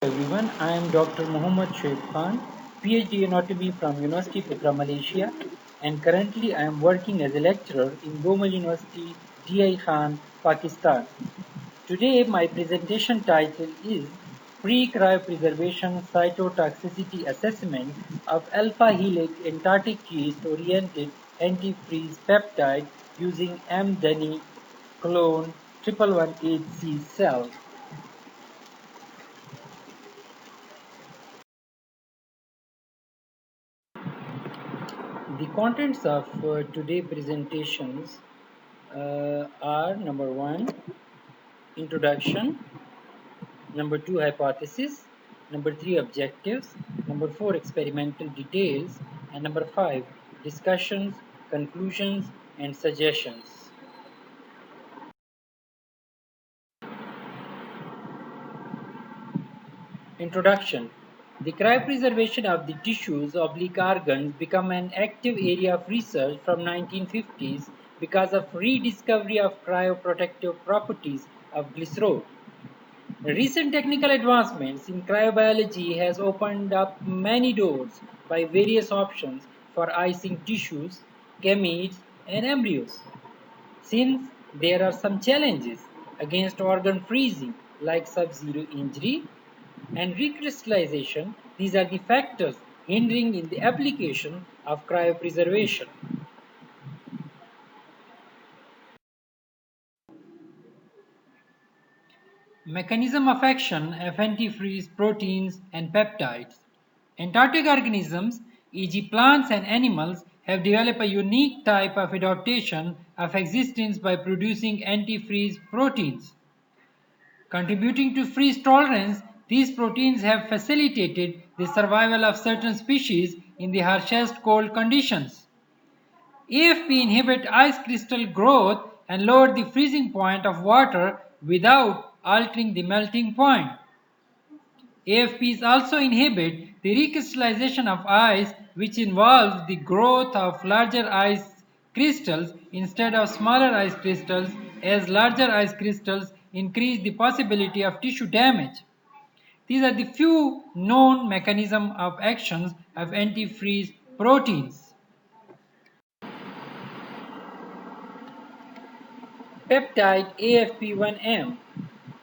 Everyone, I am Dr. Muhammad Shoaib Khan, PhD Anatomy from University Pukra, Malaysia, and currently I am working as a lecturer in Gomal University, DI Khan, Pakistan. Today my presentation title is Pre-Cryopreservation Cytotoxicity Assessment of Alpha-Helix Antarctic Yeast-Oriented Antifreeze Peptide using M. clone 1118C cell. The contents of today's presentations are number 1, introduction, number 2, hypothesis, number 3, objectives, number 4, experimental details, and number 5, discussions, conclusions, and suggestions. Introduction. The cryopreservation of the tissues oblique organs became an active area of research from 1950s because of rediscovery of cryoprotective properties of glycerol. Recent technical advancements in cryobiology has opened up many doors by various options for icing tissues, gametes, and embryos. Since there are some challenges against organ freezing like sub-zero injury and recrystallization, these are the factors hindering in the application of cryopreservation. Mechanism of action of antifreeze proteins and peptides. Antarctic organisms, e.g. plants and animals, have developed a unique type of adaptation of existence by producing antifreeze proteins. Contributing to freeze tolerance, these proteins have facilitated the survival of certain species in the harshest cold conditions. AFP inhibit ice crystal growth and lower the freezing point of water without altering the melting point. AFPs also inhibit the recrystallization of ice, which involves the growth of larger ice crystals instead of smaller ice crystals, as larger ice crystals increase the possibility of tissue damage. These are the few known mechanisms of actions of antifreeze proteins. Peptide AFP1M.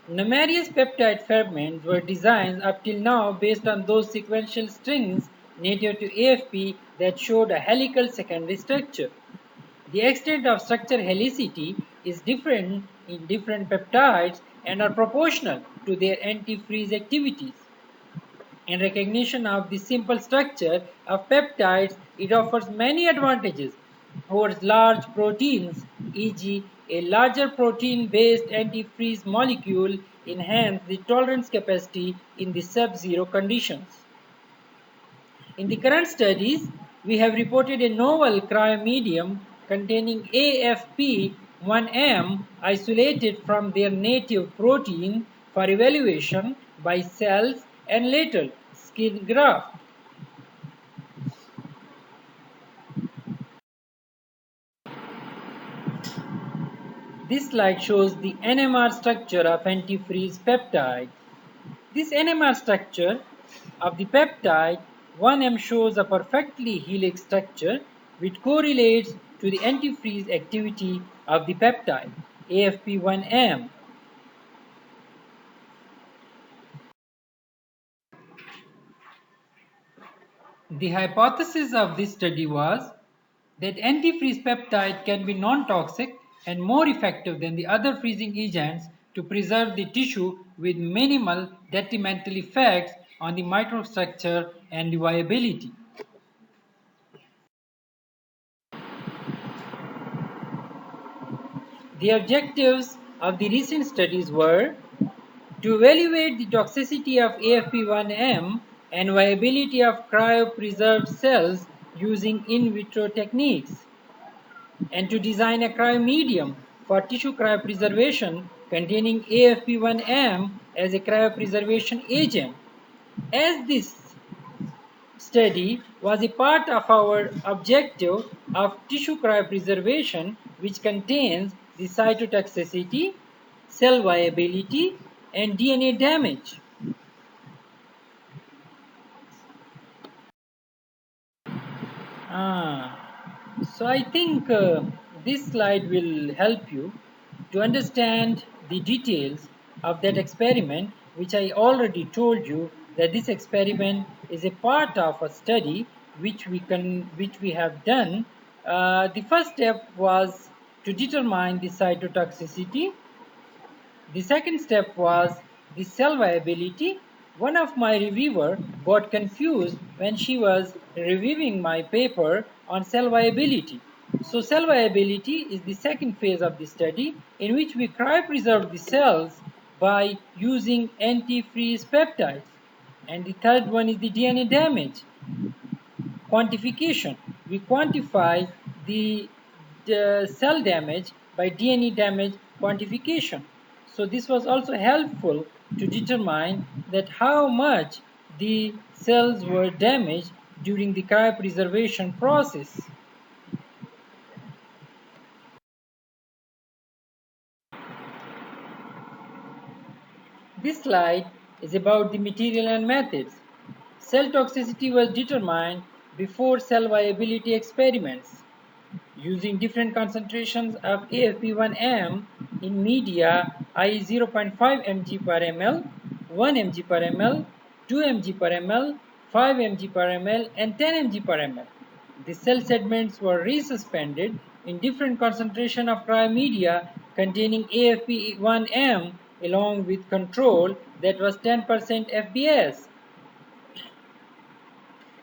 Numerous peptide fragments were designed up till now based on those sequential strings native to AFP that showed a helical secondary structure. The extent of structure helicity is different in different peptides and are proportional to their antifreeze activities. In recognition of the simple structure of peptides, it offers many advantages over large proteins, e.g., a larger protein-based antifreeze molecule enhances the tolerance capacity in the sub-zero conditions. In the current studies, we have reported a novel cryomedium containing AFP1M isolated from their native protein for evaluation by cells and later skin graft. This slide shows the NMR structure of antifreeze peptide. This NMR structure of the peptide 1M shows a perfectly helix structure which correlates to the antifreeze activity of the peptide AFP1M. The hypothesis of this study was that antifreeze peptide can be non-toxic and more effective than the other freezing agents to preserve the tissue with minimal detrimental effects on the microstructure and the viability. The objectives of the recent studies were to evaluate the toxicity of AFP1M and viability of cryopreserved cells using in vitro techniques, and to design a cryomedium for tissue cryopreservation containing AFP1M as a cryopreservation agent. As this study was a part of our objective of tissue cryopreservation, which contains the cytotoxicity, cell viability, and DNA damage. So I think this slide will help you to understand the details of that experiment, which I already told you that this experiment is a part of a study which we have done. The first step was to determine the cytotoxicity. The second step was the cell viability. One of my reviewer got confused when she was reviewing my paper on cell viability. So cell viability is the second phase of the study in which we cryopreserve the cells by using antifreeze peptides. And the third one is the DNA damage quantification. We quantify the cell damage by DNA damage quantification. So this was also helpful to determine that how much the cells were damaged during the cryopreservation process. This slide is about the material and methods. Cell toxicity was determined before cell viability experiments using different concentrations of AFP1M in media, i.e. 0.5 mg per ml, 1 mg per ml, 2 mg per ml, 5 mg per ml, and 10 mg per ml. The cell segments were resuspended in different concentration of cryomedia containing AFP1M along with control that was 10% FBS.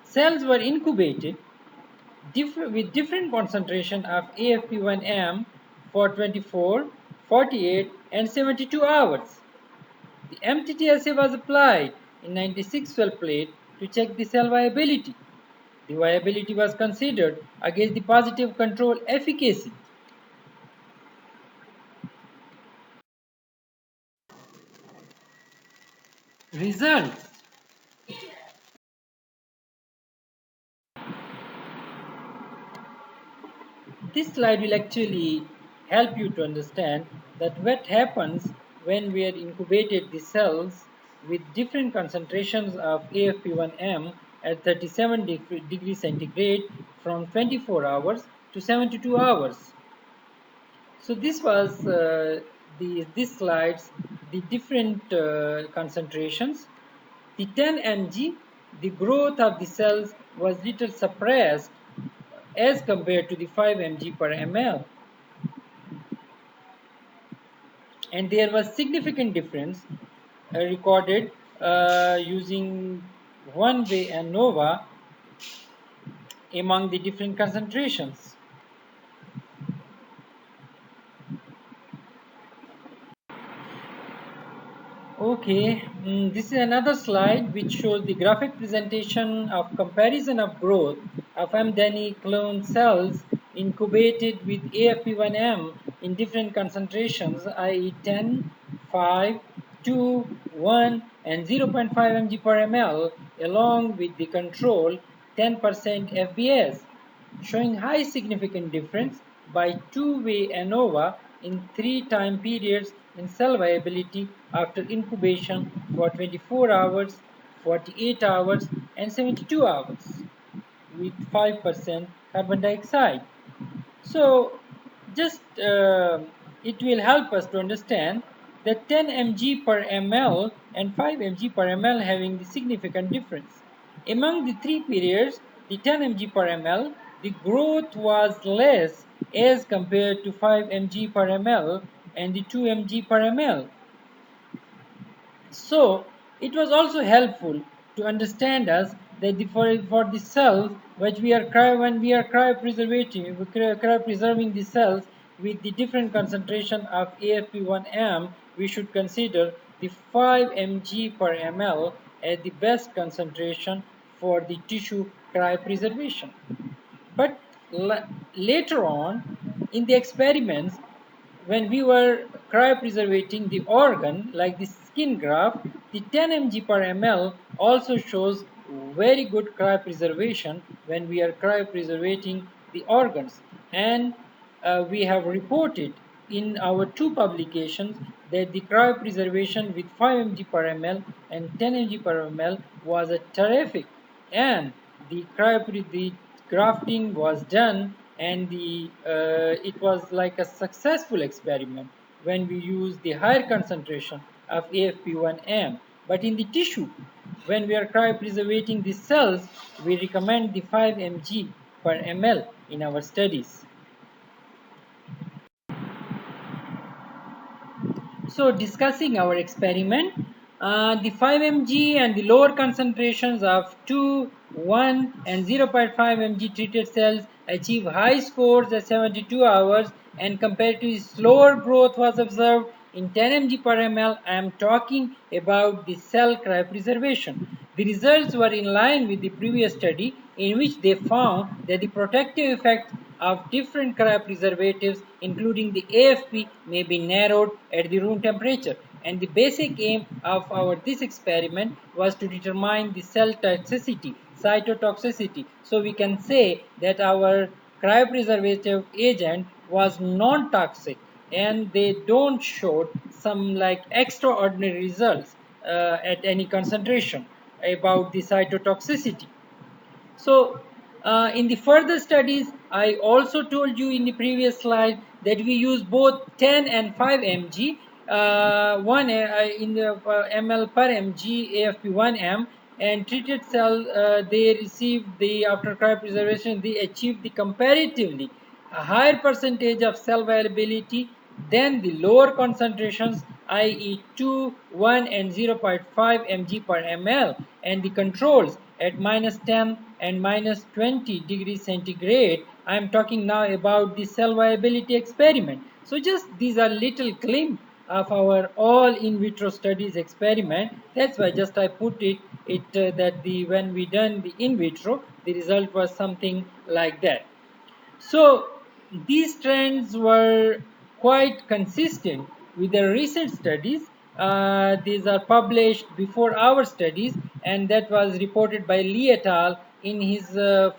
Cells were incubated with different concentration of AFP1M for 24, 48, and 72 hours. The MTT assay was applied in 96 well plate to check the cell viability. The viability was considered against the positive control efficacy. Results. This slide will actually help you to understand that what happens when we are incubated the cells with different concentrations of AFP1M at 37 degrees centigrade from 24 hours to 72 hours. So this was this slides the different concentrations. The 10 mg, the growth of the cells was little suppressed as compared to the 5 mg per ml. And there was significant difference recorded using one-way ANOVA among the different concentrations. Okay, this is another slide which shows the graphic presentation of comparison of growth of M-Deni clone cells incubated with AFP1M in different concentrations, i.e. 10, 5, 2, 1, and 0.5 mg per ml, along with the control 10% FBS, showing high significant difference by two-way ANOVA in 3 time periods in cell viability after incubation for 24 hours, 48 hours, and 72 hours with 5% carbon dioxide. So just it will help us to understand that 10 mg per ml and 5 mg per ml having the significant difference. Among the 3 periods, the 10 mg per ml, the growth was less as compared to 5 mg per ml and the 2 mg per ml. So it was also helpful to understand us that for the cells which when we are cryopreserving the cells with the different concentration of AFP1M, we should consider the 5 mg per ml as the best concentration for the tissue cryopreservation. But later on in the experiments, when we were cryopreservating the organ like the skin graft, the 10 mg per ml also shows very good cryopreservation when we are cryopreservating the organs. And we have reported in our 2 publications that the cryopreservation with 5 mg per ml and 10 mg per ml was a terrific, and the grafting was done, and it was like a successful experiment when we used the higher concentration of AFP1M. But in the tissue, when we are cryopreservating the cells, we recommend the 5 mg per ml in our studies. So discussing our experiment, the 5 mg and the lower concentrations of 2, 1 and 0.5 mg treated cells achieve high scores at 72 hours, and comparatively slower growth was observed in 10 mg per ml. I am talking about the cell cryopreservation. The results were in line with the previous study, in which they found that the protective effect of different cryopreservatives, including the AFP, may be narrowed at the room temperature. And the basic aim of this experiment was to determine the cell toxicity, cytotoxicity. So we can say that our cryopreservative agent was non-toxic, and they don't show some like extraordinary results at any concentration about the cytotoxicity. So in the further studies, I also told you in the previous slide that we use both 10 and 5 mg, one in the ml per mg AFP1M, and treated cell, they received the, after cryopreservation, they achieved the comparatively a higher percentage of cell viability than the lower concentrations, i.e. 2, 1 and 0.5 mg per ml, and the controls at minus 10 and minus 20 degrees centigrade. I am talking now about the cell viability experiment. So just these are little glimpse of our all in vitro studies experiment. That's why just I put it that the when we done the in vitro, the result was something like that. So these trends were quite consistent with the recent studies. These are published before our studies, and that was reported by Lee et al. In his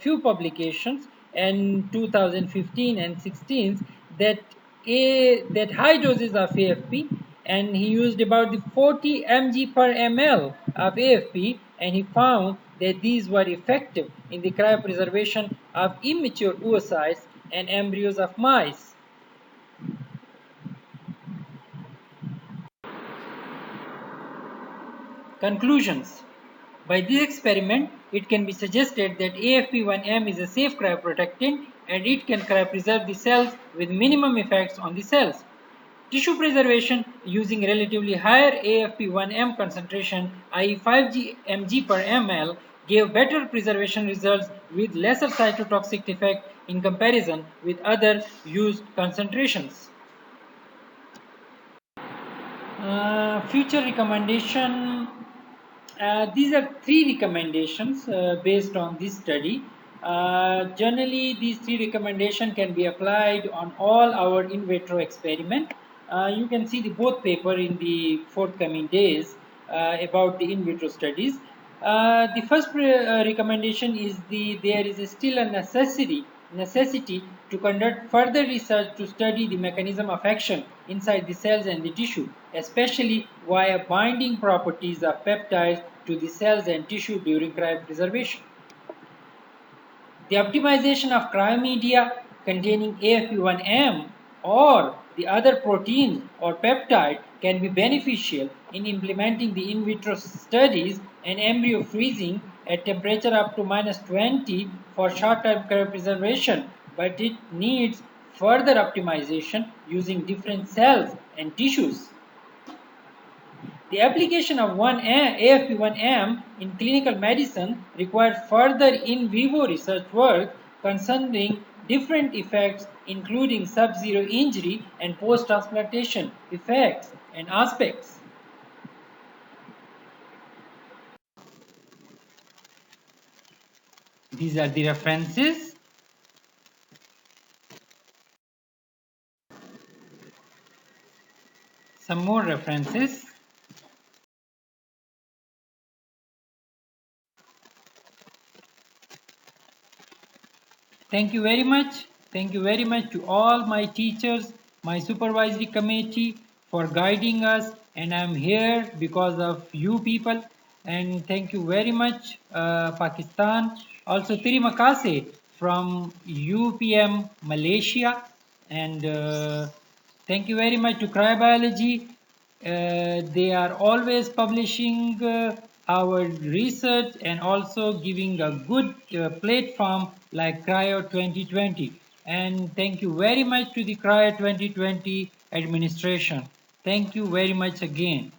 few publications in 2015 and 16, that that high doses of AFP, and he used about the 40 mg per ml of AFP, and he found that these were effective in the cryopreservation of immature oocytes and embryos of mice. Conclusions. By this experiment, it can be suggested that AFP1M is a safe cryoprotectant, and it can cryopreserve the cells with minimum effects on the cells. Tissue preservation using relatively higher AFP1M concentration, i.e. 5 mg per ml, gave better preservation results with lesser cytotoxic effect in comparison with other used concentrations. Future recommendation. These are three recommendations based on this study. Generally, these three recommendations can be applied on all our in vitro experiment. You can see the both paper in the forthcoming days about the in vitro studies. The first recommendation is there is still a necessity to conduct further research to study the mechanism of action inside the cells and the tissue, especially via binding properties of peptides to the cells and tissue during cryopreservation. The optimization of cryomedia containing AFP1M or the other proteins or peptide can be beneficial in implementing the in vitro studies and embryo freezing at temperature up to minus 20 for short-term cryopreservation, but it needs further optimization using different cells and tissues. The application of AFP1M in clinical medicine required further in vivo research work concerning different effects, including sub-zero injury and post-transplantation effects and aspects. These are the references. Some more references. Thank you very much. Thank you very much to all my teachers, my supervisory committee for guiding us, and I'm here because of you people. And thank you very much, Pakistan. Also, terima kasih from UPM Malaysia, and thank you very much to Cryobiology. They are always publishing our research and also giving a good platform like Cryo 2020. And thank you very much to the Cryo 2020 administration. Thank you very much again.